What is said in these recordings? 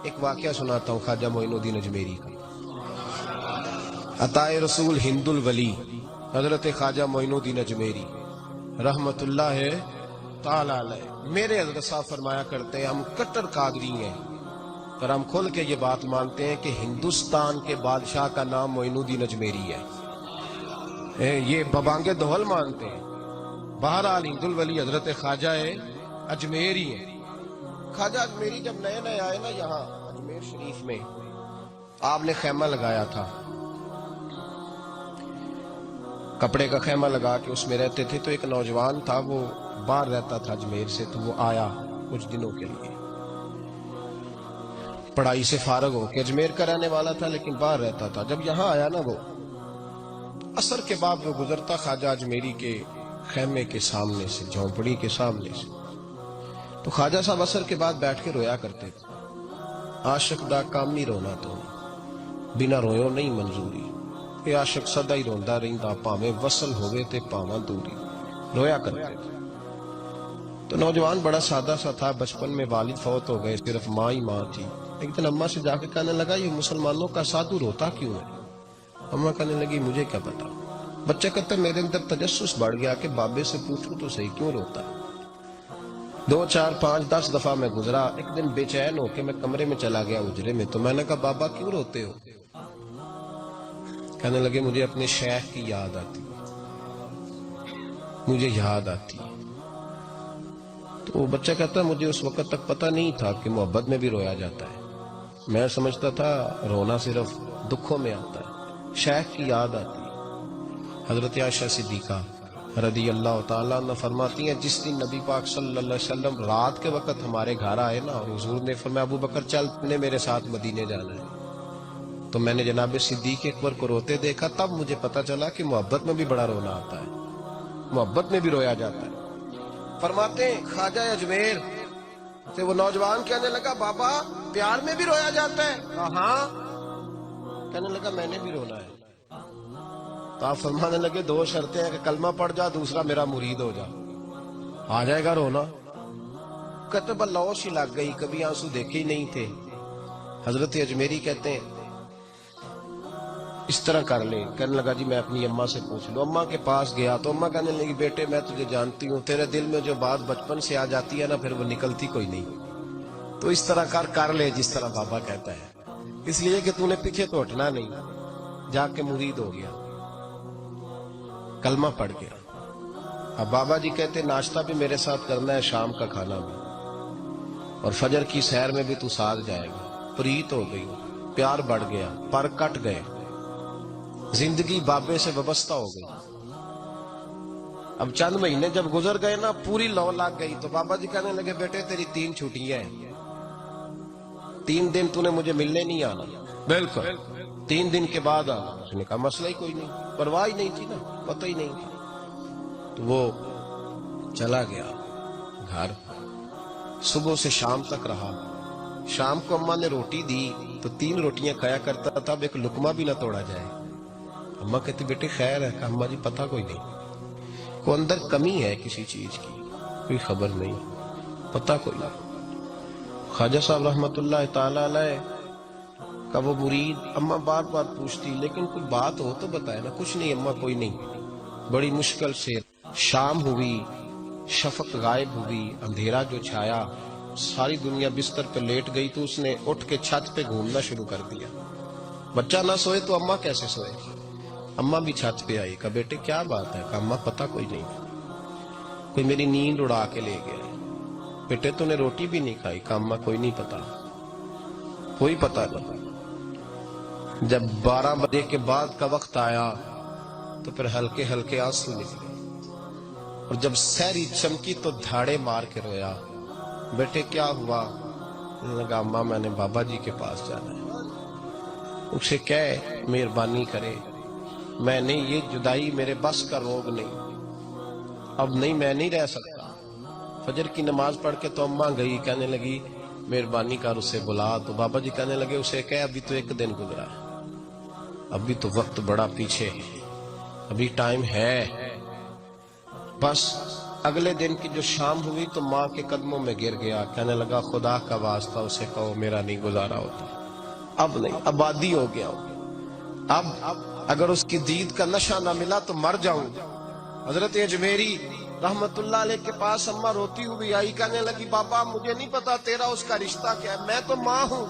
ایک واقعہ سناتا ہوں خواجہ معین الدین اجمیری کا۔ عطائے رسول ہند الولی حضرت خواجہ معین الدین اجمیری رحمت اللہ تعالی علیہ، میرے حضرت صاحب فرمایا کرتے ہیں ہم کٹر قادری ہیں، پر ہم کھل کے یہ بات مانتے ہیں کہ ہندوستان کے بادشاہ کا نام معین الدین اجمیری ہے، یہ ببانگ دہل مانتے ہیں۔ بہرحال ہند الولی حضرت خواجہ اجمیری ہیں۔ خواجہ اجمیری جب نئے نئے آئے نا یہاں اجمیر شریف میں، آپ نے خیمہ لگایا تھا، کپڑے کا خیمہ لگا کے اس میں رہتے تھے۔ تو ایک نوجوان تھا، وہ باہر رہتا تھا اجمیر سے، تو وہ آیا کچھ دنوں کے لیے، پڑھائی سے فارغ ہو کے، اجمیر کا رہنے والا تھا لیکن باہر رہتا تھا۔ جب یہاں آیا نا، وہ عصر کے بعد وہ گزرتا خواجہ اجمیری کے خیمے کے سامنے سے، جھونپڑی کے سامنے سے، تو خواجہ صاحب عصر کے بعد بیٹھ کے رویا کرتے تھے۔ عاشق دا کام نہیں رونا تو بنا رویو نہیں منظوری، اے عاشق سدا ہی روندا رہندا، پاویں وصل ہوئے تے پاواں دوری، رویا کرتے تھے۔ تو نوجوان بڑا سادہ سا تھا، بچپن میں والد فوت ہو گئے، صرف ماں ہی ماں تھی۔ ایک دن اماں سے جا کے کہنے لگا یہ مسلمانوں کا سادھو روتا کیوں ہے؟ اماں کہنے لگی مجھے کیا پتا۔ بچہ کہتا میرے اندر تجسس بڑھ گیا کہ بابے سے پوچھوں تو صحیح کیوں روتا ہے۔ 2 4 5 10 دفعہ میں گزرا، ایک دن بے چین ہو کے میں کمرے میں چلا گیا اجرے میں، تو میں نے کہا بابا کیوں روتے ہو؟ کہنے لگے مجھے اپنے شیخ کی یاد آتی، مجھے یاد آتی۔ تو وہ بچہ کہتا مجھے اس وقت تک پتہ نہیں تھا کہ محبت میں بھی رویا جاتا ہے، میں سمجھتا تھا رونا صرف دکھوں میں آتا ہے، شیخ کی یاد آتی۔ حضرت عائشہ صدیقہ رضی اللہ تعالیٰ عنہ فرماتی ہیں جس دن نبی پاک صلی اللہ علیہ وسلم رات کے وقت ہمارے گھر آئے نا، اور حضور نے فرمایا ابو بکر چل تم نے میرے ساتھ مدینے جانا ہے، تو میں نے جناب صدیق اکبر کو روتے دیکھا، تب مجھے پتا چلا کہ محبت میں بھی بڑا رونا آتا ہے، محبت میں بھی رویا جاتا ہے۔ فرماتے ہیں خواجہ اجمیر سے وہ نوجوان کہنے لگا بابا پیار میں بھی رویا جاتا ہے؟ کہا ہاں۔ کہنے لگا میں نے بھی رونا ہے۔ تو آپ فرمانے لگے 2 شرطیں ہیں کہ کلمہ پڑھ جا، دوسرا میرا مرید ہو جا، آ جائے گا رونا۔ کہتے لوش ہی لگ گئی، کبھی آنسو دیکھے ہی نہیں تھے۔ حضرت اجمیری کہتے ہیں اس طرح کر لے۔ کہنے لگا جی میں اپنی اماں سے پوچھ لوں۔ اماں کے پاس گیا تو اماں کہنے لگی بیٹے میں تجھے جانتی ہوں، تیرے دل میں جو بات بچپن سے آ جاتی ہے نا پھر وہ نکلتی کوئی نہیں، تو اس طرح کر لے جس طرح بابا کہتا ہے، اس لیے کہ تو نے پیچھے تو ہٹنا نہیں۔ جا کے مرید ہو گیا، کلمہ پڑھ گیا۔ اب بابا جی کہتے ناشتہ بھی میرے ساتھ کرنا ہے، شام کا کھانا بھی، اور فجر کی سیر میں بھی تو ساتھ جائے گا۔ پریت ہو گئی، پیار بڑھ گیا، پر کٹ گئے، زندگی بابے سے وابستہ ہو گئی۔ اب چند مہینے جب گزر گئے نا، پوری لو لگ گئی، تو بابا جی کہنے لگے بیٹے تیری 3 چھٹیاں ہیں، 3 دن تو نے مجھے ملنے نہیں آنا۔ بالکل 3 دن کے بعد آنا۔ اس نے کہا مسئلہ ہی کوئی نہیں، پرواہ ہی نہیں تھی نا، پتہ ہی نہیں تھی۔ تو وہ چلا گیا گھر، صبح سے شام تک رہا۔ شام کو اماں نے روٹی دی تو 3 روٹیاں کھایا کرتا تھا، اب ایک لقمہ بھی نہ توڑا جائے۔ اماں کہتی بیٹے خیر ہے؟ کہا اماں جی پتہ کوئی نہیں، کو اندر کمی ہے کسی چیز کی، کوئی خبر نہیں، پتہ کوئی نہیں۔ خواجہ صاحب رحمت اللہ تعالی علیہ کا وہ مرید، اماں بار بار پوچھتی لیکن کوئی بات ہو تو بتائے نا۔ کچھ نہیں اماں کوئی نہیں۔ بڑی مشکل سے شام ہوئی، شفق غائب ہوئی، اندھیرا جو چھایا، ساری دنیا بستر پہ لیٹ گئی، تو اس نے اٹھ کے چھت پہ گھومنا شروع کر دیا۔ بچہ نہ سوئے تو اماں کیسے سوئے؟ اماں بھی چھت پہ آئی، کہا بیٹے کیا بات ہے؟ کہا اماں پتہ کوئی نہیں، کوئی میری نیند اڑا کے لے گیا۔ بیٹے تو نے روٹی بھی نہیں کھائی؟ کہا اماں کوئی نہیں پتا، کوئی پتہ نہیں۔ جب 12 بجے کے بعد کا وقت آیا تو پھر ہلکے ہلکے آنسو نکلے، اور جب سحری چمکی تو دھاڑے مار کے رویا۔ بیٹے کیا ہوا؟ لگا اماں میں نے بابا جی کے پاس جانا ہے، اسے کہے مہربانی کرے، میں نے یہ جدائی میرے بس کا روگ نہیں، اب نہیں میں نہیں رہ سکتا۔ فجر کی نماز پڑھ کے تو اماں گئی، کہنے لگی مہربانی کر اسے بلا۔ تو بابا جی کہنے لگے اسے کہے ابھی تو 1 دن گزرا ہے، ابھی تو وقت بڑا پیچھے ہے، ابھی ٹائم ہے، بس اگلے دن کی جو شام ہوئی تو ماں کے قدموں میں گر گیا، کہنے لگا خدا کا واسطہ اسے کہو میرا نہیں گزارا ہوتا، اب نہیں، آبادی ہو گیا ہوں، اب اگر اس کی دید کا نشہ نہ ملا تو مر جاؤں۔ حضرت اجمیری رحمت اللہ علیہ کے پاس اماں روتی ہوئی آئی، کہنے لگی بابا مجھے نہیں پتا تیرا اس کا رشتہ کیا ہے، میں تو ماں ہوں۔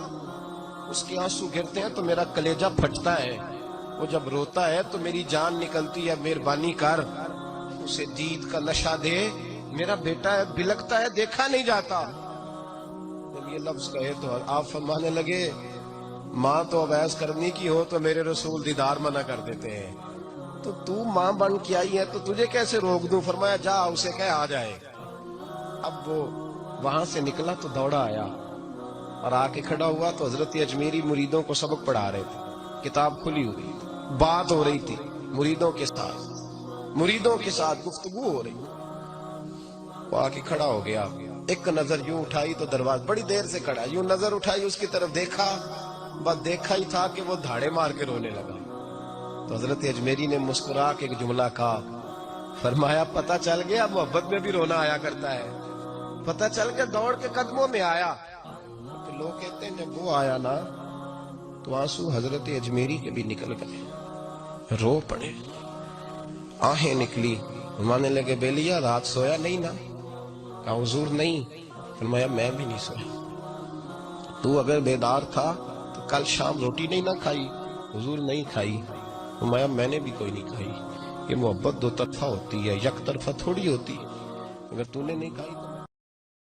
اس کے آنسو گرتے ہیں تو میرا کلیجہ پھٹتا ہے، وہ جب روتا ہے تو میری جان نکلتی ہے، مہربانی کر اسے دید کا نشہ دے، میرا بیٹا ہے بلکتا ہے دیکھا نہیں جاتا۔ جب یہ لفظ کہے تو آپ فرمانے لگے ماں تو عویس کرنی کی ہو تو میرے رسول دیدار منع کر دیتے ہیں، تو ماں بن کے آئی ہے تو تجھے کیسے روک دوں؟ فرمایا جا اسے کہہ آ جائے۔ اب وہ وہاں سے نکلا تو دوڑا آیا اور آ کے کھڑا ہوا تو حضرت اجمیری مریدوں کو سبق پڑھا رہے تھے، کتاب کھلی ہوئی، بات ہو رہی تھی مریدوں کے ساتھ گفتگو ہو رہی۔ وہ آ کے کھڑا ہو گیا، ایک نظر یوں اٹھائی تو دروازہ، بڑی دیر سے کھڑا، یوں نظر اٹھائی اس کی طرف دیکھا، بس دیکھا ہی تھا کہ وہ دھاڑے مار کے رونے لگا۔ تو حضرت اجمیری نے مسکرا کے ایک جملہ کہا، فرمایا پتہ چل گیا محبت میں بھی رونا آیا کرتا ہے، پتہ چل کے دوڑ کے قدموں میں آیا۔ تو لوگ کہتے ہیں جب وہ آیا نا تو آنسو حضرت اجمیری کے بھی نکل گئے، رو پڑے، آہیں نکلی۔ فرمانے لگے بیلیا رات سویا نہیں نا؟ کہا حضور نہیں۔ فرمایا میں بھی نہیں سویا۔ تو اگر بیدار تھا تو کل شام روٹی نہیں نہ کھائی؟ حضور نہیں کھائی۔ فرمایا میں نے بھی کوئی نہیں کھائی۔ یہ محبت دو طرفہ ہوتی ہے، یک طرفہ تھوڑی ہوتی ہے، اگر تو نے نہیں کھائی